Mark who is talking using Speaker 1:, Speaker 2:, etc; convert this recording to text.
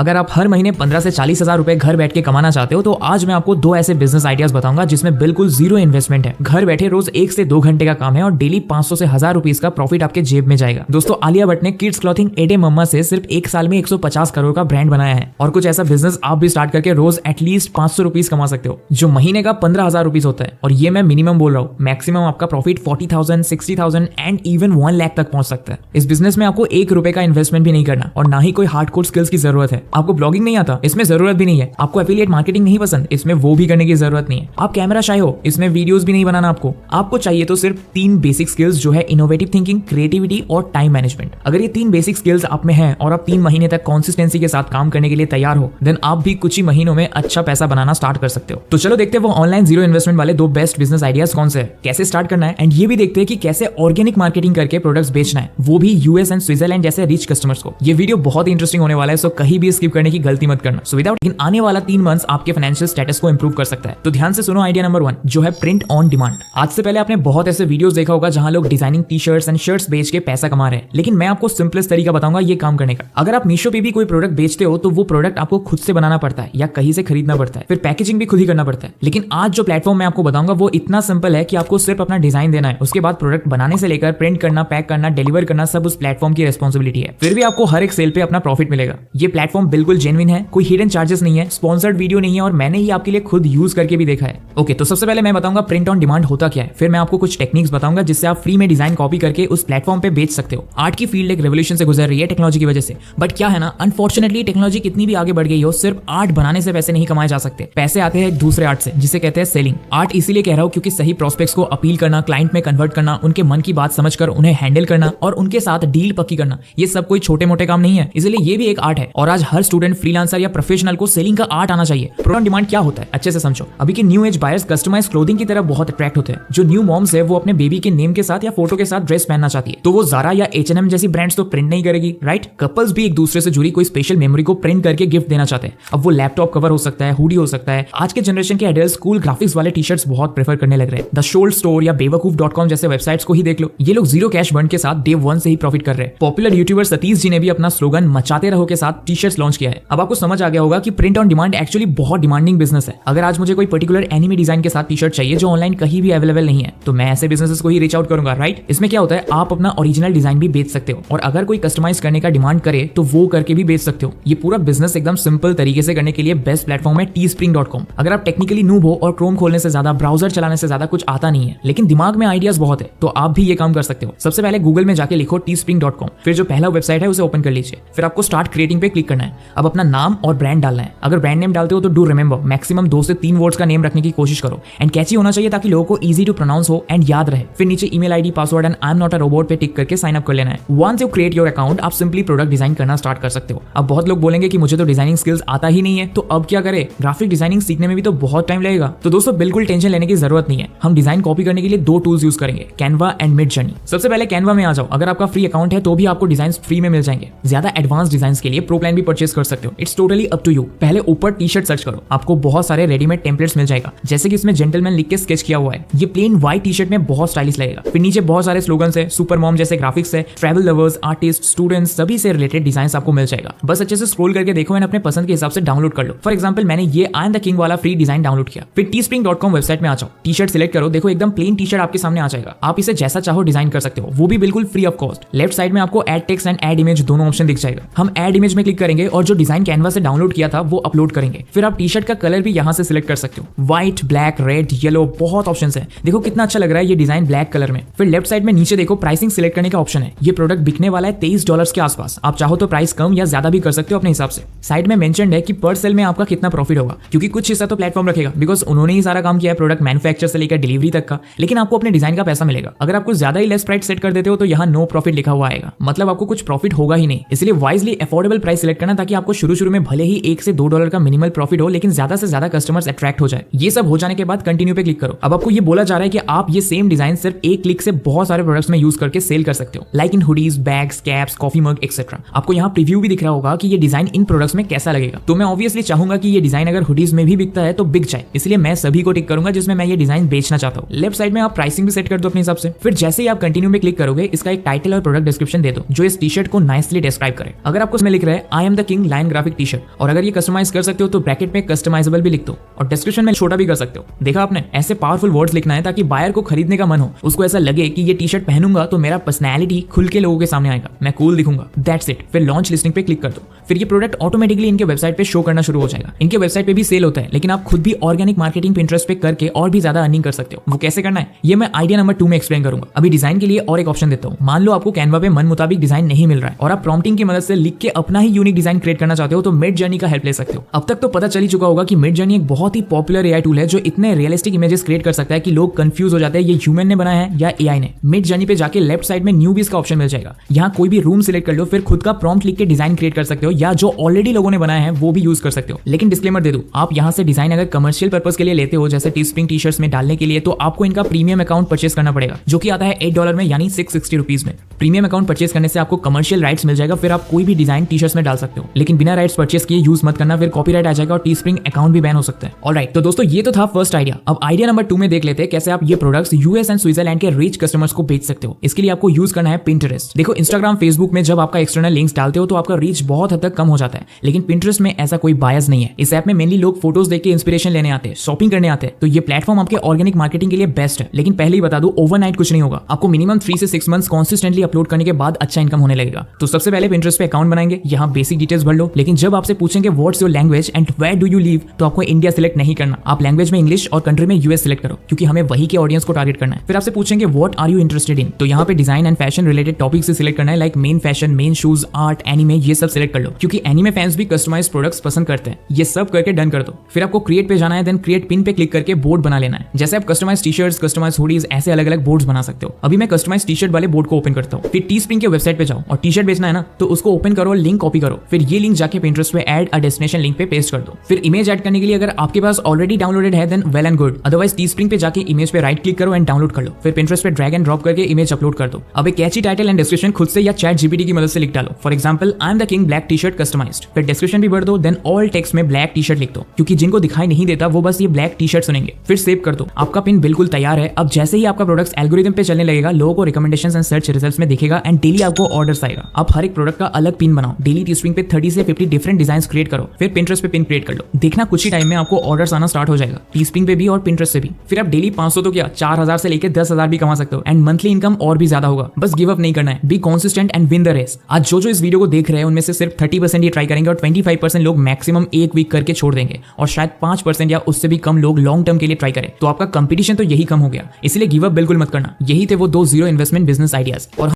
Speaker 1: अगर आप हर महीने 15 से 40 हजार रुपए घर बैठ के कमाना चाहते हो तो आज मैं आपको 2 ऐसे बिजनेस आइडियाज बताऊंगा जिसमें बिल्कुल जीरो इन्वेस्टमेंट है। घर बैठे रोज 1 से 2 घंटे का काम है और डेली 500 से 1000 रुपीज का प्रॉफिट आपके जेब में जाएगा। दोस्तों, आलिया भट्ट ने किड्स क्लॉथिंग एडे मम्मा से सिर्फ 1 साल में 150 करोड़ का ब्रांड बनाया है और कुछ ऐसा बिजनेस आप भी स्टार्ट करके रोज एटलीस्ट 500 रुपीज कमा सकते हो, जो महीने का 15,000 रुपीज होता है। और ये मैं मिनिमम बोल रहा हूँ, मैक्सिमम आपका प्रॉफिट 40,000, 60,000 एंड इवन 1 लाख तक पहुंच सकता है। इस बिजनेस में आपको 1 रुपए का इन्वेस्टमेंट भी नहीं करना और ना ही कोई हार्डकोर स्किल्स की जरूरत है। आपको ब्लॉगिंग नहीं आता, इसमें जरूरत भी नहीं है। आपको एफिलिएट मार्केटिंग नहीं पसंद, इसमें वो भी करने की जरूरत नहीं है। आप कैमरा शाय हो, इसमें वीडियोस भी नहीं बनाना आपको चाहिए तो सिर्फ 3 बेसिक स्किल्स, जो है इनोवेटिव थिंकिंग, क्रिएटिविटी और टाइम मैनेजमेंट। अगर ये 3 बेसिक स्किल्स आप में हैं और आप 3 महीने तक कंसिस्टेंसी के साथ काम करने के लिए तैयार हो, देन आप भी कुछ ही महीनों में अच्छा पैसा बनाना स्टार्ट कर सकते हो। तो चलो देखते हैं वो ऑनलाइन जीरो इन्वेस्टमेंट वाले 2 बेस्ट बिजनेस आइडियाज कौन से हैं, कैसे स्टार्ट करना है, एंड ये भी देखते हैं कि कैसे ऑर्गेनिक मार्केटिंग करके प्रोडक्ट्स बेचना है, वो भी यूएस एंड स्विट्जरलैंड जैसे रिच कस्टमर्स को। ये वीडियो बहुत ही इंटरेस्टिंग होने वाला है, सो कहीं भी स्किप करने की गलती मत करना। सो विदाउट आने वाला 3 मंथ्स आपके फाइनेंशियल स्टेटस को इंप्रूव कर सकता है। तो ध्यान से सुनो आइडिया नंबर 1, जो है प्रिंट ऑन डिमांड। आज से पहले आपने बहुत ऐसे वीडियोस देखा होगा जहां लोग डिजाइनिंग टी-शर्ट्स एंड शर्ट्स बेच के पैसा कमा रहे हैं, लेकिन मैं आपको सिंपलेस्ट तरीका बताऊंगा ये काम करने का। अगर आप मीशो पे भी कोई प्रोडक्ट बेचते हो तो वो प्रोडक्ट आपको खुद से बनाना पड़ता है या कहीं से खरीदना पड़ता है, फिर पैकेजिंग भी खुद ही करना पड़ता है। लेकिन आज जो प्लेटफॉर्म मैं आपको बताऊंगा वो इतना सिंपल है कि आपको सिर्फ अपना डिजाइन देना है, उसके बाद प्रोडक्ट बनाने से लेकर प्रिंट करना, पैक करना, डिलीवर करना सब उस प्लेटफॉर्म की रिस्पॉन्सिबिलिटी है। फिर भी आपको हर एक सेल पे अपना प्रॉफिट मिलेगा। ये प्लेटफॉर्म बिल्कुल जेन्युइन है, कोई हिडन चार्जेस नहीं है, स्पॉन्सर्ड वीडियो नहीं है और मैंने ही आपके लिए खुद यूज करके भी देखा है। ओके, तो सबसे पहले मैं बताऊंगा प्रिंट ऑन डिमांड होता क्या है, फिर मैं आपको कुछ टेक्निक्स बताऊंगा जिससे आप फ्री में डिजाइन कॉपी करके उस प्लेटफॉर्म पे बेच सकते हो। आर्ट की फील्ड एक रेवोल्यूशन से गुजर रही है टेक्नोलॉजी की वजह से, बट क्या है ना, अनफॉर्चुनेटली टेक्नोलॉजी कितनी भी आगे बढ़ गई हो, सिर्फ आर्ट बनाने से पैसे नहीं कमाए जा सकते। पैसे आते हैं एक दूसरे आर्ट से, जिसे कहते हैं सेलिंग। आर्ट इसीलिए कह रहा हूं क्योंकि सही प्रोस्पेक्ट्स को अपील करना, क्लाइंट में कन्वर्ट करना, उनके मन की बात समझकर उन्हें हैंडल करना और उनके साथ डील पक्की करना, ये सब कोई छोटे मोटे काम नहीं है, इसलिए ये भी एक आर्ट है। और आज हर स्टूडेंट, फ्रीलांसर या प्रोफेशनल को सेलिंग का आर्ट आना चाहिए। प्रिंट ऑन डिमांड क्या होता है अच्छे से समझो। अभी के new age buyers customize clothing की तरफ बहुत अट्रैक्ट होते हैं। जो न्यू मॉम्स है वो अपने बेबी के नेम के साथ या फोटो के साथ ड्रेस पहनना चाहती है, तो वो ज़ारा या H&M जैसी ब्रांड्स तो प्रिंट नहीं करेगी, राइट। कपल्स भी एक दूसरे से जुड़ी कोई स्पेशल मेमोरी को प्रिंट करके गिफ्ट देना चाहते हैं। अब वो लैपटॉप कवर हो सकता है, हुडी हो सकता है। आज के जनरेशन के एडल्ट्स कूल ग्राफिक्स वाले टी-शर्ट्स बहुत प्रेफर करने लग रहे हैं। द शोल्ड स्टोर या बेवकूफ.com जैसे वेबसाइट्स को ही देख लो, ये लोग जीरो कैश बर्न के साथ डे 1 से ही प्रॉफिट कर रहे हैं। पॉपुलर यूट्यूबर सतीश जी ने भी अपना स्लोगन मचाते रहो के साथ टी-शर्ट्स लॉन्च किया है। अब आपको समझ आ गया होगा कि प्रिंट ऑन डिमांड एक्चुअली बहुत डिमांडिंग बिजनेस है। अगर आज मुझे कोई पर्टिकुलर एनिमे डिजाइन के साथ टी-शर्ट चाहिए जो ऑनलाइन कहीं भी अवेलेबल नहीं है, तो मैं ऐसे बिजनेसेस को ही रीच आउट करूंगा, राइट। इसमें क्या होता है, आप अपना ओरिजिनल डिजाइन भी बेच सकते हो और अगर कोई कस्टमाइज करने का डिमांड करे तो वो करके भी बेच सकते हो। ये पूरा बिजनेस एकदम सिंपल तरीके से करने के लिए बेस्ट प्लेटफॉर्म है teespring.com। अगर आप टेक्निकली नूब हो और क्रोम खोलने से ज्यादा, ब्राउजर चलाने से ज्यादा कुछ आता नहीं है, लेकिन दिमाग में आइडियाज बहुत है, तो आप भी ये काम कर सकते हो। सबसे पहले गूगल में जाके लिखो teespring.com, फिर जो पहला वेबसाइट है उसे ओपन कर लीजिए। फिर आपको स्टार्ट क्रिएटिंग पे क्लिक करना है। अब अपना नाम और ब्रांड डालना है। अगर ब्रांड नेम डालते हो तो डू रिमेंबर मैक्सिमम 2 से 3 वर्ड्स का नेम रखने की कोशिश करो एंड कैची होना चाहिए ताकि लोगों को इजी टू प्रोनाउंस हो एंड याद रहे। फिर नीचे email ID, password and I am not a robot पे टिक करके साइन अप कर लेना है। Once you create your account, आप सिंपली प्रोडक्ट डिजाइन करना स्टार्ट कर सकते हो। अब बहुत लोग बोलेंगे कि मुझे तो डिजाइनिंग स्किल्स आता ही नहीं है, तो अब क्या करें, ग्राफिक डिजाइनिंग सीखने में भी तो बहुत टाइम लगेगा। तो दोस्तों बिल्कुल टेंशन लेने की जरूरत नहीं है। हम डिजाइन कॉपी करने के लिए 2 टूल्स यूज करेंगे, कैनवा एंड मिडजर्नी। सबसे पहले कैनवा में आ जाओ। अगर आपका फ्री अकाउंट है तो भी आपको डिजाइन फ्री में मिल जाएंगे। ज्यादा एडवांस डिजाइन के लिए प्रो प्लान भी परचेज कर सकते हो। It's totally up to you. पहले ऊपर टी-शर्ट सर्च करो, आपको बहुत सारे रेडीमेड टेम्पलेट्स मिल जाएगा, जैसे कि इसमें जेंटलमैन लिख के स्केच किया हुआ है। ये प्लेन व्हाइट टी-शर्ट में बहुत स्टाइलिश लगेगा। फिर नीचे बहुत सारे स्लोगन्स है, सुपर मॉम जैसे ग्राफिक्स है, ट्रैवल लवर्स, आर्टिस्ट, स्टूडेंट्स, सभी से रिलेटेड डिजाइन आपको मिल जाएगा। बस अच्छे से स्क्रॉल करके देखो एंड अपने पसंद के हिसाब से डाउनलोड कर लो। फॉर एग्जांपल मैंने ये आई एम द किंग वाला फ्री डिजाइन डाउनलोड किया। फिर teespring.com वेबसाइट में आ जाओ, टी-शर्ट सिलेक्ट करो। देखो एकदम प्लेन टी-शर्ट आपके सामने आ जाएगा। आप इसे जैसा चाहो डिजाइन कर सकते हो, वो भी बिल्कुल free of cost. Left side में आपको add text and add image दोनों ऑप्शन दिख जाएगा। हम ऐड इमेज में क्लिक करेंगे और जो डिजाइन कैनवा से डाउनलोड किया था वो अपलोड करेंगे। फिर आप टी-शर्ट का कलर भी यहाँ से सिलेक्ट कर सकते हो, व्हाइट, ब्लैक, रेड, येलो, बहुत ऑप्शंस है। देखो कितना अच्छा लग रहा है ये डिजाइन ब्लैक कलर में। फिर लेफ्ट साइड में नीचे देखो प्राइसिंग सिलेक्ट करने का ऑप्शन है। ये प्रोडक्ट बिकने वाला है $23 के आसपास। आप चाहो तो प्राइस कम या ज्यादा भी कर सकते हो अपने हिसाब से। साइड में मेंशन्ड है कि पर सेल में आपका कितना प्रॉफिट होगा, क्योंकि कुछ हिस्सा तो प्लेटफॉर्म रखेगा, बिकॉज उन्होंने ही सारा काम किया है प्रोडक्ट मैन्युफैक्चर से लेकर डिलीवरी तक का, लेकिन आपको अपने डिजाइन का पैसा मिलेगा। अगर आपको ज्यादा ही लेस प्राइस सेट कर देते हो तो यहाँ नो प्रॉफिट लिखा हुआ आएगा, मतलब आपको कुछ प्रॉफिट होगा ही नहीं। इसलिए वाइजली अफोर्डेबल प्राइस सिलेक्ट करना, ताकि आपको शुरू में भले ही $1 से $2 का मिनिमल प्रॉफिट हो, लेकिन ज्यादा से ज्यादा कस्टमर्स अट्रैक्ट हो जाए। ये सब हो जाने के बाद कंटिन्यू पे क्लिक करो। अब आपको ये बोला जा रहा है कि आप ये सेम डिजाइन सिर्फ एक क्लिक से बहुत सारे प्रोडक्ट्स में यूज करके सेल कर सकते हो, like in hoodies, bags, caps, coffee mug etcetera. आपको यहाँ प्रीव्यू भी दिख रहा होगा कि ये डिजाइन इन प्रोडक्ट्स में कैसा लगेगा। तो मैं ऑब्वियसली चाहूंगा कि ये डिजाइन अगर हुडीज में भी बिकता है तो बिक जाए, इसलिए मैं सभी को टिक करूंगा जिसमें मैं ये डिजाइन बेचना चाहता हूँ। लेफ्ट साइड में आप प्राइसिंग भी सेट कर दो अपने हिसाब से। फिर जैसे ही आप कंटिन्यू में क्लिक करोगे, इसका एक टाइटल और प्रोडक्ट डिस्क्रिप्शन दे दो जो इस टी-शर्ट को नाइसली डिस्क्राइब करे। अगर आपको इसमें लिख रहा है आई am the king line graphic T shirt. और अगर ये कस्टमाइज कर सकते हो तो ब्रैकेट में कस्टमाइजेबल भी लिख दो और डिस्क्रिप्शन में छोटा भी कर सकते हो। देखा आपने, ऐसे पावरफुल वर्ड्स लिखना है ताकि बायर को खरीदने का मन हो, उसको ऐसा लगे कि ये टी शर्ट पहनूंगा तो मेरा पर्सनैलिटी खुल के लोगों के सामने आएगा, मैं कूल दिखूंगा। That's it. फिर लॉन्च लिस्टिंग पे क्लिक कर दो, फिर ये प्रोडक्ट ऑटोमेटिकली इनके वेबसाइट पे शो करना शुरू हो जाएगा। इनके वेबसाइट पे भी सेल होता है, लेकिन आप खुद भी ऑर्गेनिक मार्केटिंग पिंटरेस्ट पे करके और भी ज्यादा अर्निंग कर सकते हो। वो कैसे करना है ये मैं आइडिया नंबर 2 में एक्सप्लेन करूंगा। अभी डिजाइन के लिए और एक ऑप्शन देता हूँ। मान लो आपको कैनवा पे मन मुताबिक डिजाइन नहीं मिल रहा है और आप प्रॉम्प्टिंग की मदद से लिख के अपना ही यूनिक डिजाइन क्रिएट करना चाहते हो, तो मिड जर्नी का हेल्प ले सकते हो। अब तक तो पता चल ही चुका होगा कि मिड जर्नी एक बहुत ही पॉपुलर एआई टूल है जो इतने रियलिस्टिक इमेजेस क्रिएट कर सकता है कि लोग कंफ्यूज हो जाते हैं ये ह्यूमन ने बनाया है या एआई ने। मिड जर्नी पे जाके लेफ्ट साइड में न्यूबीज का ऑप्शन मिल जाएगा। यहाँ कोई भी रूम सिलेक्ट कर लो, फिर खुद का प्रॉम्प्ट लिख के डिजाइन क्रिएट कर सकते हो या जो ऑलरेडी लोगों ने बनाया है वो भी यूज कर सकते हो। लेकिन डिस्क्लेमर दे दूं, आप यहाँ से डिजाइन अगर कमर्शियल पर्पस के लिए लेते हो, जैसे टीस्प्रिंग टी शर्ट्स में डालने के लिए, तो आपको इनका प्रीमियम अकाउंट परचेस करना पड़ेगा, जो कि आता है $8 में, यानी 660 रुपीज में। प्रीमियम अकाउंट परचेस करने से आपको कमर्शियल राइट्स मिल जाएगा, फिर आप कोई भी डिजाइन टी शर्ट्स में डाल सकते हो। लेकिन बिना राइट्स परचेस किए यूज मत करना, फिर कॉपीराइट आ जाएगा और टीस्प्रिंग अकाउंट भी बैन हो सकता है। ऑलराइट, तो दोस्तों ये तो था फर्स्ट आइडिया। अब आइडिया नंबर 2 में देख लेते हैं कैसे आप ये प्रोडक्ट्स यूएस एंड स्विट्जरलैंड के रिच कस्टमर्स को बेच सकते हो। इसके लिए आपको यूज करना है पिंटरेस्ट। देखो, इंस्टाग्राम, फेसबुक में जब आपका एक्सटर्नल लिंक्स डालते हो तो आपका रीच बहुत हद तक कम हो जाता है, लेकिन पिंटरेस्ट में ऐसा कोई बायस नहीं है। इस ऐप में मेनली लोग फोटोज देख के इंस्पिरेशन लेने आते हैं, शॉपिंग करने आते हैं, तो ये प्लेटफॉर्म आपके ऑर्गेनिक मार्केटिंग के लिए बेस्ट है। लेकिन पहले ही बता दूं, ओवरनाइट कुछ नहीं होगा। आपको मिनिमम 3 से 6 मंथ्स कंसिस्टेंटली अपलोड करने के बाद अच्छा इनकम होने लगेगा। तो सबसे पहले पिंटरेस्ट पे अकाउंट बनाएंगे, यहाँ बेसिक डिटेल्स भर लो, लेकिन जब आपसे पूछेंगे what's your language and where do you live, तो आपको इंडिया सिलेक्ट नहीं करना। आप लैंग्वेज में इंग्लिश और कंट्री में यूएस सिलेक्ट करो, क्योंकि हमें वही के ऑडियंस को टारगेट करना है। फिर आपसे पूछेंगे what are you interested in, तो यहाँ पे design and fashion related topic से सिलेक्ट करना है, like men fashion, men shoes, art, anime, ये सब सिलेक्ट कर लो, क्योंकि एनिमे फैंस भी कस्टमाइज प्रोडक्ट्स पसंद करते हैं। ये सब करके डन कर दो। फिर आपको क्रिएट पे जाना है, देन क्रिएट पिन पे क्लिक करके बोर्ड बना लेना है। जैसे आप customize t shirts, customize hoodies, ऐसे अलग अलग बोर्ड्स बना सकते हो। अभी मैं कस्टमाइज टी शर्ट वाले बोर्ड को ओपन करता हूँ। फिर टीस्प्रिंग के वेबसाइट पे जाओ और टी शर्ट बेचना है ना, तो उसको ओपन करो, लिंक कॉपी करो, फिर ये लिंक जाके पिंटरेस्ट पे ऐड अ डेस्टिनेशन लिंक पे पेस्ट कर दो। फिर इमेज ऐड करने के लिए अगर आपके पास ऑलरेडी डाउनलोडेड है then well and good, otherwise Teespring पे जाके इमेज पे राइट क्लिक करो एंड डाउनलोड कर लो। फिर पिंटरेस्ट पे ड्रैग एंड ड्रॉप करके इमेज अपलोड कर दो। अब एक कैची टाइटल एंड डिस्क्रिप्शन खुद से या चैट जीपीटी की मदद से लिख डालो। For example, I am the king black t shirt customized. फिर डिस्क्रिप्शन भी भर दो, देन ऑल टेक्स्ट में ब्लैक टी शर्ट लिख दो, क्योंकि जिनको दिखाई नहीं देता वो बस ये ब्लैक टी शर्ट सुनेंगे। फिर सेव कर दो। आपका पिन बिल्कुल तैयार है। अब जैसे ही आपका प्रोडक्ट एल्गोरिथम पे चलने लगेगा, लोगों को रिकमेंडेशंस एंड सर्च रिजल्ट्स में दिखेगा एंड डेली आपको ऑर्डर्स आएगा। आप हर एक प्रोडक्ट का अलग पिन बनाओ। डेली टीस्प्रिंग पे 30 से 50 डिफरेंट डिजाइन क्रिएट करो, फिर पिंटरेस्ट पे पिन क्रिएट कर लो। देखना कुछ ही टाइम में आपको ऑर्डर्स आना स्टार्ट हो जाएगा, टीस्प्रिंग पे भी और पिंटरेस्ट से भी। फिर आप डेली 500 तो क्या 4000 से लेकर 10,000 भी कमा सकते हो एंड मंथली इनकम और भी ज्यादा होगा। बस गिव अप नहीं करना है, be consistent and win the race. आज जो इस वीडियो को देख रहे हैं उनमें से सिर्फ 30% ये ट्राई करेंगे और 25% लोग मैक्सिमम एक वीक करके छोड़ देंगे, और शायद 5% या उससे भी कम लोग लॉन्ग टर्म के लिए ट्राई करें। तो आपका कंपटीशन तो यही कम हो गया, इसलिए गिव अप बिल्कुल मत करना। यही थे वो 2 0 इन्वेस्टमेंट बिजनेस आइडियाज। और